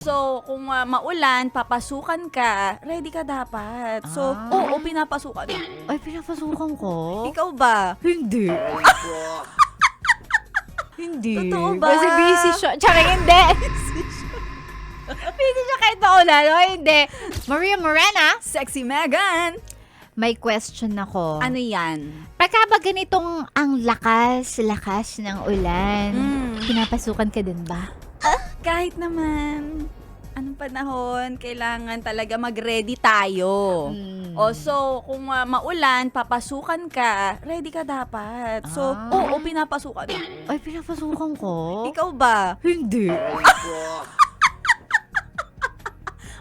So, kung maulan, papasukan ka, ready ka dapat. So, oo, pinapasukan. Ay, pinapasukan ko? Ikaw ba? Hindi. Hindi. Totoo ba? Kasi busy siya. Tsaka hindi. Busy siya kahit maulan. O, hindi. Maria Morena, Sexy Megan! may question ako. Ano yan? Pagka ba ganitong ang lakas ng ulan, pinapasukan ka din ba? Kahit naman, anong panahon, kailangan talaga mag-ready tayo. O so, kung maulan, papasukan ka, ready ka dapat. So, oo, pinapasukan. Ay, pinapasukan ko? Ikaw ba? Hindi.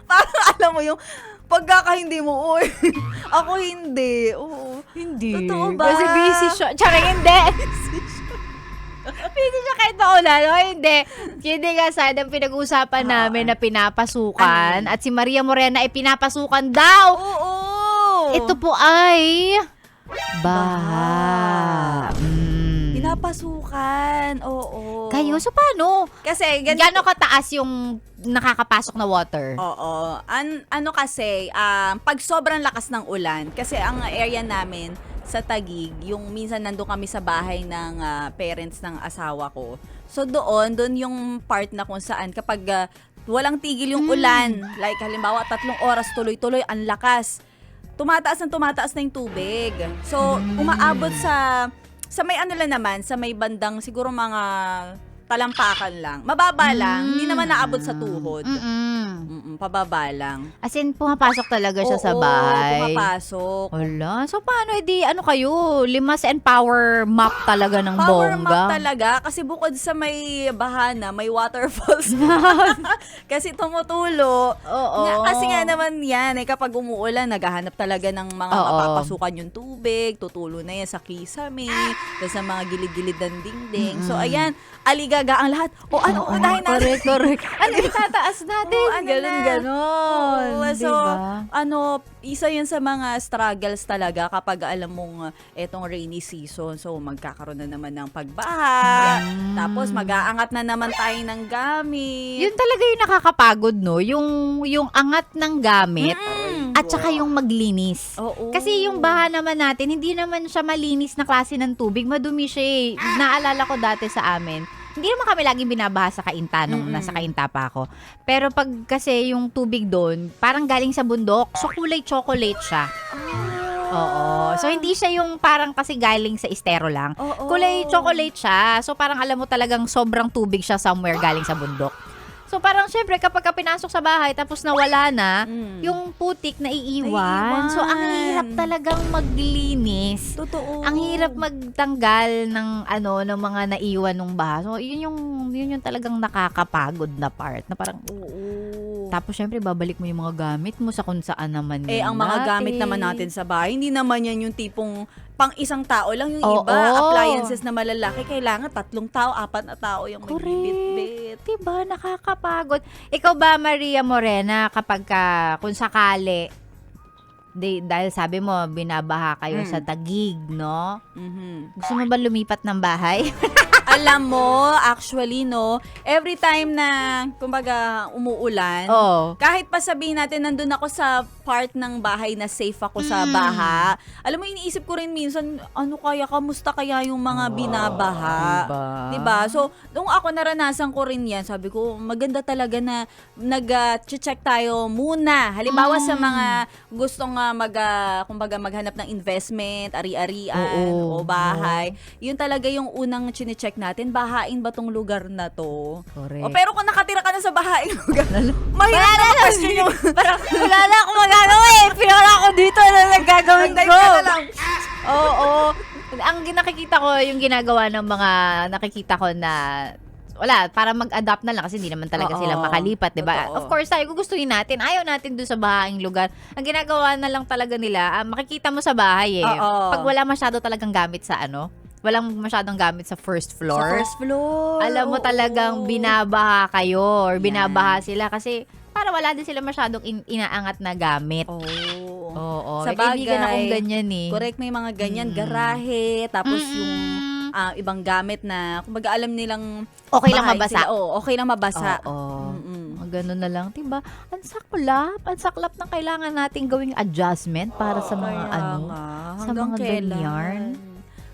Parang alam mo yung pagkaka hindi mo, uy. Ako hindi. Oo. Hindi. Totoo ba? Kasi busy siya. Tsaka hindi. Busy siya kahit maulan. O, hindi. Hindi nga sana ang pinag-uusapan namin na pinapasukan. At si Maria Morena ay pinapasukan daw. Oo. Ito po ay baha. Pinapasukan. Oo. Kayo, so paano? Kasi, Gano'ng kataas yung nakakapasok na water? Oo. Ano kasi, pag sobrang lakas ng ulan, kasi ang area namin sa Taguig, yung minsan nandun kami sa bahay ng parents ng asawa ko. So doon yung part na kung saan kapag walang tigil yung ulan, like halimbawa 3 oras tuloy-tuloy, ang lakas. Tumataas na yung tubig. So umaabot sa may ano lang naman, sa may bandang siguro mga talampakan lang. Mababa lang, hindi naman naabot sa tuhod. Pababa lang. As in, pumapasok talaga siya sa Oo, bahay. pumapasok. Wala. So, paano? Edi, ano kayo? Limas and power map talaga ng Power bongga. map talaga. Kasi bukod sa may bahana, may waterfalls. Kasi tumutulo. Oo. Kasi nga naman yan, kapag umuulan, naghahanap talaga ng mga mapapasukan yung tubig. Tutulo na yan sa kisame, sa mga gilid-gilid ng dingding. So, ayan, aligaga ang lahat. O, ano unahin natin? Correct. Ano itataas natin? Oo, ano na? Ganon. Oo, so, diba? isa yun sa mga struggles talaga kapag alam mong etong rainy season. So, magkakaroon na naman ng pagbaha. Tapos, mag-aangat na naman tayo ng gamit. Yun talaga yung nakakapagod, no? Yung angat ng gamit at saka yung maglinis. Oo. Kasi yung baha naman natin, hindi naman siya malinis na klase ng tubig. Madumi siya eh. Naalala ko dati sa amin. Hindi naman kami laging binabaha sa Cainta nung nasa Cainta pa ako. Pero pag kasi yung tubig doon, parang galing sa bundok. So kulay chocolate siya. Oo. So hindi siya yung parang kasi galing sa estero lang. Kulay chocolate siya. So parang alam mo talagang sobrang tubig siya somewhere galing sa bundok. So parang syempre kapag ka pinasok sa bahay tapos nawala na, yung putik na iiwan. So ang hirap talagang maglinis. Totoo. Ang hirap magtanggal ng ng mga naiwan ng baha. So yun yung talagang nakakapagod na part na parang Tapos syempre babalik mo yung mga gamit mo sa kung saan naman ang mga gamit naman natin sa bahay, hindi naman yan yung tipong pang isang tao lang. Yung Oo. iba, appliances na malalaki, kailangan 3 tao, 4 na tao yung magbibit-bit. Diba? Nakakapagod. Ikaw ba, Maria Morena, kapag kung sakali, dahil sabi mo, binabaha kayo sa Taguig, no? Gusto mo ba lumipat ng bahay? Alam mo, actually, no, every time na, kumbaga, umuulan, kahit pa sabihin natin, nandun ako sa part ng bahay na safe ako sa baha, alam mo, iniisip ko rin minsan, kamusta kaya yung mga binabaha? Diba? So, nung ako naranasan ko rin yan, sabi ko, maganda talaga na nag-check tayo muna. Halimbawa sa mga gustong kumbaga, maghanap ng investment, ari-arian, o bahay. Yun talaga yung unang chine-check natin, bahain ba tong lugar na to? Correct. Pero kung nakatira ka na sa bahaing lugar, mahirap na question yung... Parang wala na akong magagawa eh. Pinaka ako dito na nagagawin ko. Oo. Ang nakikita ko, yung ginagawa ng mga nakikita ko na wala, para mag-adapt na lang kasi hindi naman talaga sila makalipat, diba? Totoo. Of course, tayo gugustuhin natin. Ayaw natin doon sa bahaing lugar. Ang ginagawa na lang talaga nila, makikita mo sa bahay eh. Pag wala masyado talagang gamit sa walang masyadong gamit sa first floor. Sa first floor. Alam mo talagang binabaha kayo or binabaha sila kasi para wala din sila masyadong inaangat na gamit. Oo. Sa Kaibigan bagay, akong ganyan eh. Correct, may mga ganyan, garahe, tapos yung ibang gamit na, kumbaga alam nilang Okay lang bahay mabasa. sila. Okay lang mabasa. Oo. gano'n na lang, 'di ba? Ang saklap ng kailangan nating gawing adjustment para sa mga Kaya ano, nga, sa hanggang mga kailan? ganyan.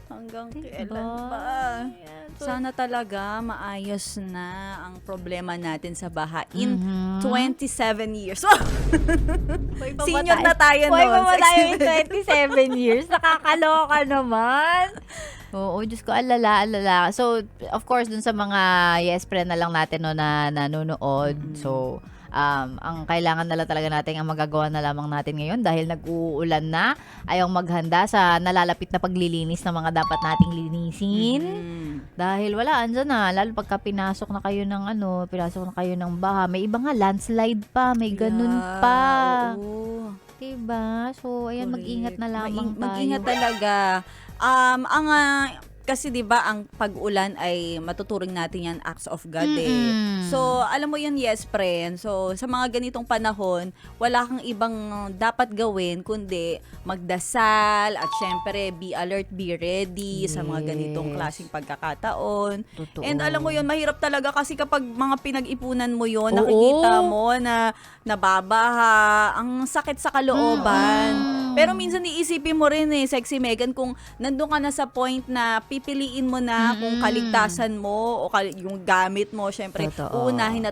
Hanggang Diba? kailan ba? Ayan, so Sana talaga maayos na ang problema natin sa baha in Mhm. 27 years. Buhay pa ba Senior na tayo Buhay pa nun. ba tayo in Sexy. 27 years? Nakakaloka naman. Oo, Diyos ko, alala. So, of course, dun sa mga yes friend na lang natin no, na nanonood. So, ang kailangan na lang talaga natin, ang magagawa na lamang natin ngayon dahil nag-uulan na, ayaw maghanda sa nalalapit na paglilinis ng mga dapat nating linisin. Dahil wala, andyan na. Lalo pagka pinasok na kayo ng baha. May iba nga, landslide pa. May ganun Yeah, pa. oo. Diba? So, ayan, mag-ingat na lamang tayo. Mag-ingat talaga. Kasi 'di ba ang pag-ulan ay matuturing natin yan acts of God Mm-mm. So, alam mo yun, yes friend. So, sa mga ganitong panahon, wala kang ibang dapat gawin kundi magdasal at syempre be alert, be ready sa mga ganitong Yes. klaseng pagkakataon. Totoo. And alam mo yun, mahirap talaga kasi kapag mga pinag-ipunan mo yun, Oo. nakikita mo na nababaha, ang sakit sa kalooban. Pero minsan iisipin mo rin Sexy Megan, kung nandun ka na sa point na pipiliin mo na kung kaligtasan mo o yung gamit mo, syempre, Totoo. uunahin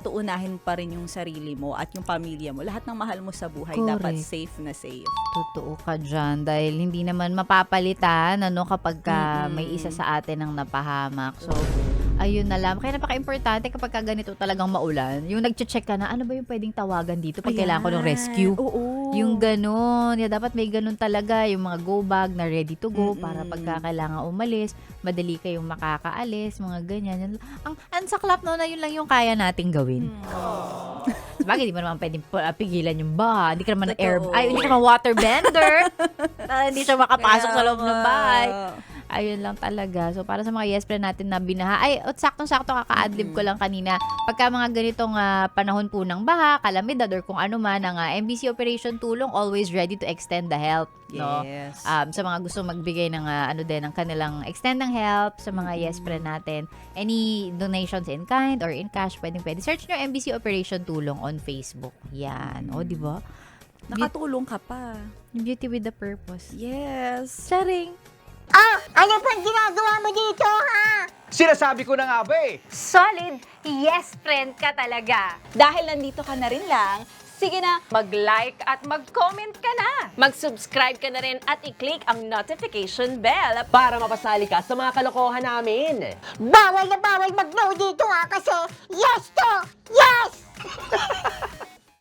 pa rin yung sarili mo at yung pamilya mo. Lahat ng mahal mo sa buhay, Correct. dapat safe na safe. Totoo ka dyan. Dahil hindi naman mapapalitan kapag may isa sa atin ang napahamak. So, ayun na lang. Kaya napaka-importante kapag ganito talagang maulan, yung nag-check ka na, ano ba yung pwedeng tawagan dito pag kailangan ko ng rescue? Oo. Yung ganun. Dapat may ganun talaga. Yung mga go bag na ready to go para pagka kailangan umalis, madali kayong makakaalis, mga ganyan. Ang saklap na yun lang yung kaya nating gawin. Sabagay, di mo naman pwedeng pigilan yung baha. Hindi ka naman hindi ka naman water bender. Hindi siya makapasok sa loob ng bahay. Ayun lang talaga. So, para sa mga yes friend natin na binaha, saktong-sakto kaka-adlib ko lang kanina. Pagka mga ganitong panahon po ng baha, kalamidad, or kung ano man, ang MBC Operation Tulong, always ready to extend the help. No? Yes. Sa mga gusto magbigay ng ng kanilang extend ng help sa mga yes friend natin. Any donations in kind or in cash, pwede. Search nyo MBC Operation Tulong on Facebook. Yan. O, di ba? Nakatulong ka pa. Beauty with the purpose. Yes. Charing! Ano pang ginagawa mo dito, ha? Sinasabi ko na nga ba eh. Solid yes friend ka talaga. Dahil nandito ka na rin lang, sige na, Mag-like at mag-comment ka na. Mag-subscribe ka na rin at i-click ang notification bell. Para mapasali ka sa mga kalokohan namin. Bawal na bawal mag-no dito, ha? Kasi yes to yes!